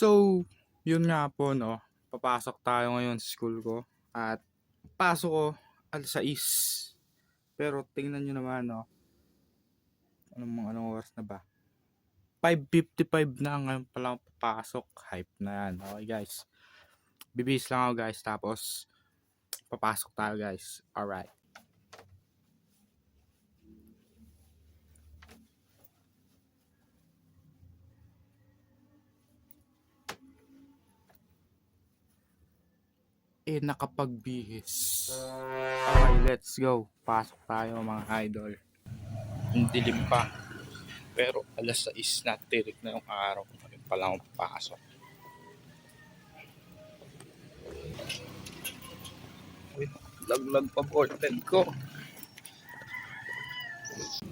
So, yun nga po, no. Papasok tayo ngayon sa school ko. At pasok ko alas 6. Pero tingnan nyo naman, no. Anong oras na ba? 5:55 na ngayon pa lang papasok. Hype na yan. Okay, guys. Bibis lang ako, guys. Tapos, papasok tayo, guys. Alright. Nakapagbihis. Okay, let's go. Pasok tayo, mga idol. Ang dilim pa. Pero alas 6 na, tirik na yung araw. Ngayon pa lang pasok. Laglag pa boarded ko.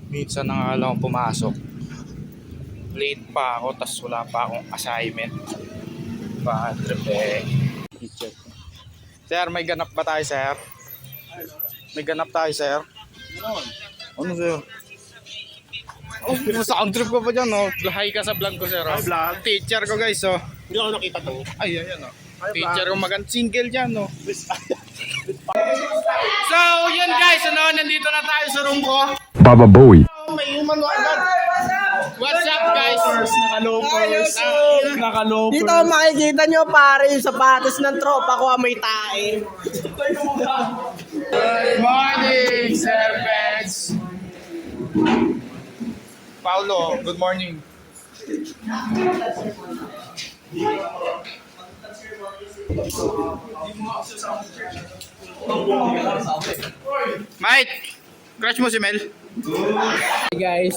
Minsan na nga lang pumasok. Late pa ako, tas wala pa akong assignment. Bad trip eh. I-check. Sir, may ganap ba tayo, sir? May ganap tayo, sir? Ano, sir? Oh, sound trip ko pa dyan, oh. Hi ka sa vlog ko, sir. Oh. Vlog? Teacher ko, guys, oh. Hindi ako nakita to. Ay, ayan, oh. Teacher ko magand single dyan, oh. So, yun, guys, ano, nandito na tayo sa room ko. Baba Bowie. May human agad. What's up, guys? Naka-loafers. Naka-loafers. Dito makikita nyo pare yung sapatos ng tropa ko may tae. Good morning, Sir Pets. Paulo, good morning. Mike, crush mo si Mel? Hey guys.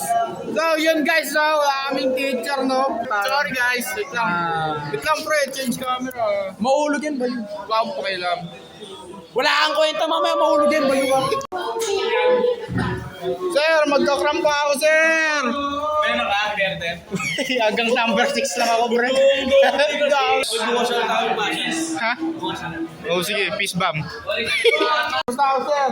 So, yun guys, so, aming teacher, no? Sorry guys, wait lang. Wait lang, pre, change camera. Maulog yan ba yun? Wow, okay lang. Wala kang kwenta mamaya maulog yan ba yun? Sir, magkakram pa ako, sir! Meron ka, Berter? Hanggang number 6 lang ako, pre. Bukas na tayo, Pashes. Ha? Oh, sige, peace bomb. Basta ako sir.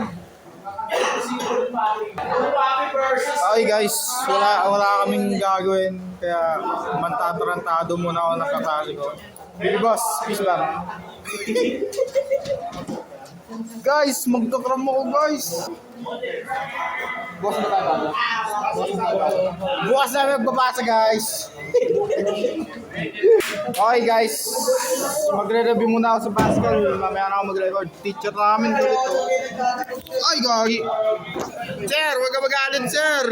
Okay guys, wala kaming gagawin. Kaya mantatarantado muna ako ng kasali ko. Baby boss, peace bomb. Guys, magkakram ako guys. Boss na tayo ba? Bukas na magpapasa guys. Okay guys, magre-review muna ako sa Pascal. Mamaya na ako mag-record. Teacher namin dito. Ay gagi. Sir, wag ka magalit sir.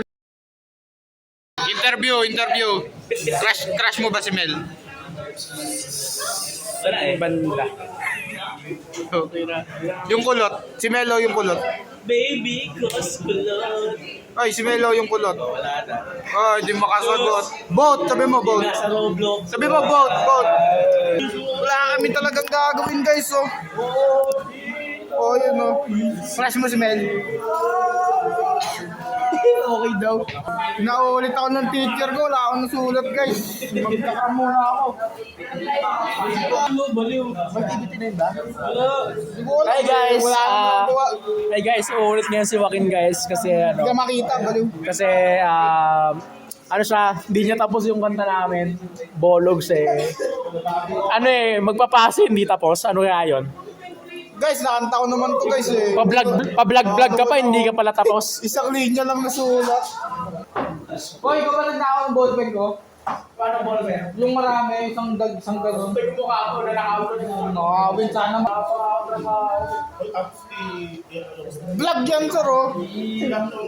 Interview. Crush mo ba si Mel? Banda. Okay na. Yung kulot. Si Melo yung kulot. Baby, cause kulot. Ay, si Melo yung kulot. Wala na. Ay, di makasagot. Boat, sabi mo boat. Nasa Roblox. Sabi mo boat. Wala kami talagang gagawin guys, oh. Oh, yun, oh. Crush mo si Mel. Okay daw. Nauulit ako ng teacher ko. Wala akong nasulat guys. Magkakam muna ako. Baliw. Activity na yun ba? Hi guys. Wala akong magawa. Hey guys, uulit ngayon si Joaquin guys kasi Hindi ka makita, baliw. kasi ano siya, hindi niya tapos yung kanta namin. Bologs eh. Ano eh, magpapasa hindi tapos. Ano kaya yun? Guys, nakanta ko naman to guys eh. Pa-vlog ka pa, hindi ka pala tapos. Isang linya lang nasulat. Hoy, ikaw ba nagdakaw ng ballpen ko? Paano ballpen? Yung marami, isang gano'n. Mukha ko na nakaulo na Nakawin sana. Vlog yan, sir, oh. Marami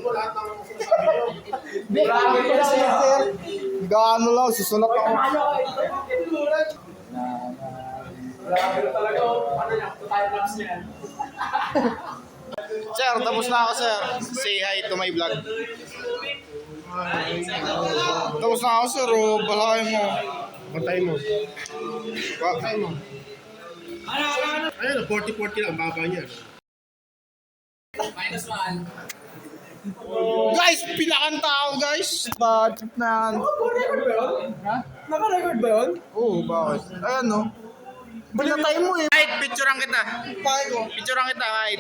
ko lang yan, sir. Gaano lang, susulat ako. Sir, tapos na ako, sir. Say hi to my vlog. Tapos na ako, sir, oh. Balakin mo. Pantay mo. Bakay mo. Ayun, 40-40 lang, baba niya. Guys, pilakan tao, guys. Bad trip na yan. Ha? Naka-record ba yun? Oo, bakit? Ayan, no. Pinatay mo eh. Kahit, picturean kita. Bakit ko? Picturean kita, kahit.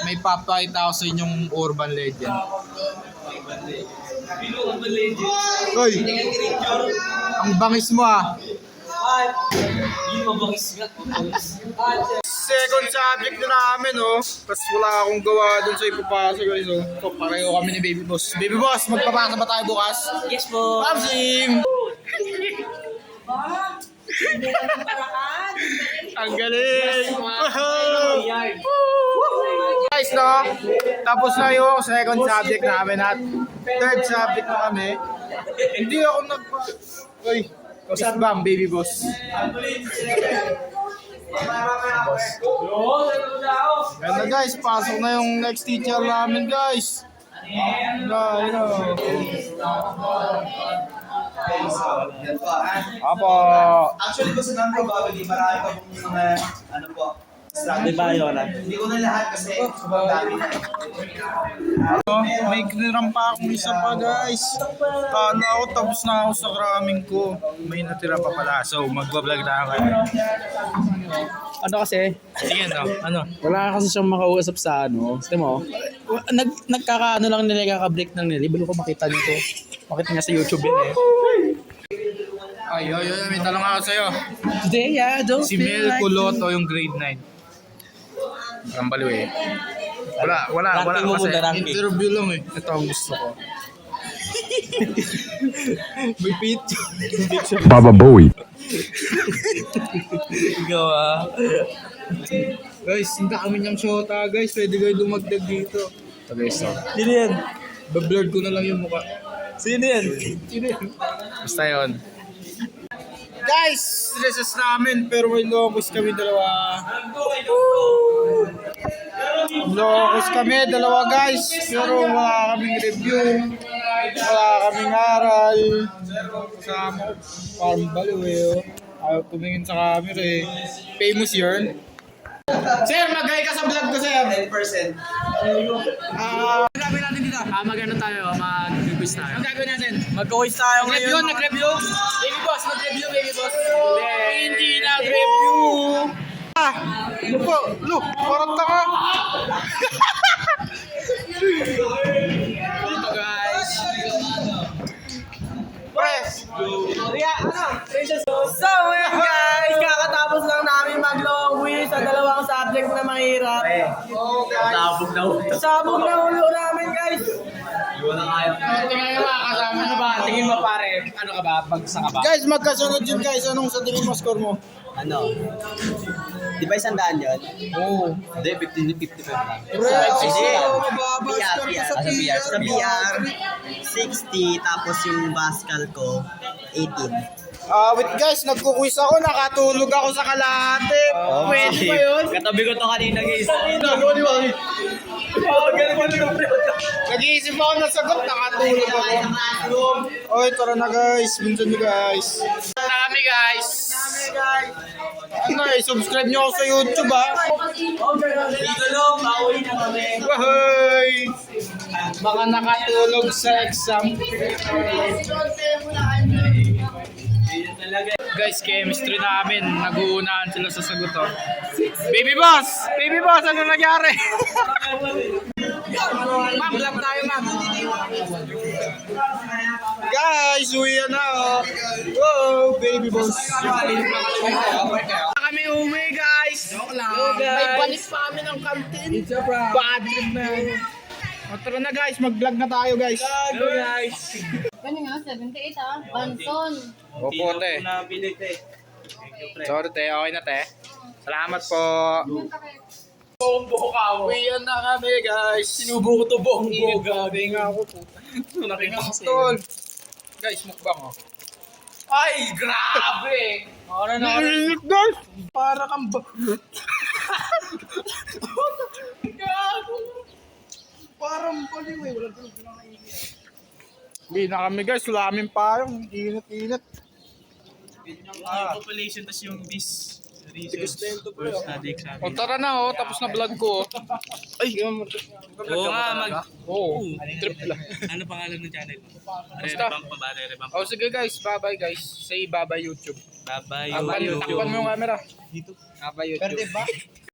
may papakita ako sa inyong urban legend. Urban legend. Hoy! Ang bangis mo ah. Yung mabangis nga. Second subject na namin, oh. Tapos wala akong gawa dun sa ipapasa, guys, oh. So, pareho kami ni Baby Boss. Baby Boss, magpapasa ba tayo bukas? Yes po. Pamsim! Ang galing! Woohoo! Guys, no? Tapos na yung second subject namin at third subject na kami. Hindi ako Uy, Bam, Baby Boss. Ganda guys, pasok na yung next teacher namin guys. Apo. Actually, kasi non-probability, marami pa pong mga, ano po, strategy. Hindi ko na lahat kasi sobrang dami na. May kiniram pa akong isa pa guys. Ano ako, tapos na ako sa cramming ko. May natira pa pala. So, magbablog na ako kayo. Ano kasi, Sige no, ano? wala kasi siyang makausap sa ano. Gusto mo? Nagkakaano lang nila, kakabreak ng nila. Ibalo ko makita nyo to. Makita nga sa YouTube yun eh. Ay, may tanong ako sa'yo. Today, don't Si Mel Culoto yung grade 9. Ang baliw eh. Wala. Ranking mo Kasi muna, ranking. interview lang eh. Ito ang gusto ko. May picture. Baba Bowie. Ikaw Guys, hindi kami niyang shota guys. Pwede kayo dumagdag dito. Ito guys, so. Sino yan? Bablurred ko na lang yung mukha. Sino yan? Basta yun. Guys, stresses namin pero may locus kami dalawa. Locus kami dalawa guys pero wala kaming review. Wala kaming aral. Kasama ko parang baliw eh. Ayaw tumingin sa camera eh. Famous yun. Sir, mag-hi ka sa vlog ko sir. 10%. Gagawin natin dito. Mag-ano tayo, mag-quiz tayo. Ang gagawin natin? Mag-quiz tayo ngayon. Nag-review? Baby boss, nag-review, baby boss. Hindi nag-review. Ano po? Look, parang taka. Dito guys. Press. So, ngayon guys, kakatapos lang namin mag-long quiz sa dalawang subject na mahirap. Sabog na ulo namin guys. Tingnan mo kasama. Ano ba? Tingin mo pare, ano ka ba? Bagsa ka ba? Guys, magkasunod yun guys. Anong sa tingin mo score mo? Ano? Di ba 100 yun? Oo. Hindi, 50-55 lang. Mababa score ko sa PR. Sa PR, 60, tapos yung Pascal ko, 18. Wait guys, nagkukwis ako. Nakatulog ako sa kalahati. Pwede ba yun? Katabi ko to kanina guys. Nag-iisip ako ng sagot, nakatulog ako. Oy, tara na guys. Minsan nyo guys. Marami guys. Ano eh, subscribe nyo ako sa YouTube ha. Dito lang, pauwi na kami. Wahoy! Baka nakatulog sa exam. Guys, chemistry namin. Nag-uunahan sila sa sagot oh. Baby boss! Baby boss, ano nangyari? Ma'am, love tayo ma'am. Guys, uwi na oh. Whoa, baby boss. Kami uwi guys. May balik pa kami ng kantin. Bad trip na. O, tara na guys, mag-vlog na tayo guys. Ano nga, 78 ah. Banton. Opo te. Sorry te, okay na te. Salamat po. Buong-buo ka. Uwian na kami guys. Sinubo ko to buong-buo. Gabi nga ako po. Tol. Guys, mukbang oh. Ay, grabe! Narinig guys! Para kang parang baliw eh. Walang tulog na kainin. Hindi na kami guys. Wala kaming payong. Init-init. Population tas yung this reason for study exam. O tara na oh. Tapos na vlog ko oh. Ay, Oo nga, Oo, trip lang. ano pangalan ng channel? Basta. Re-revamp pa ba? Re-revamp Oh, sige guys. Bye-bye guys. Say bye-bye YouTube. Bye-bye, Takpan mo yung camera. Dito. Bye-bye YouTube.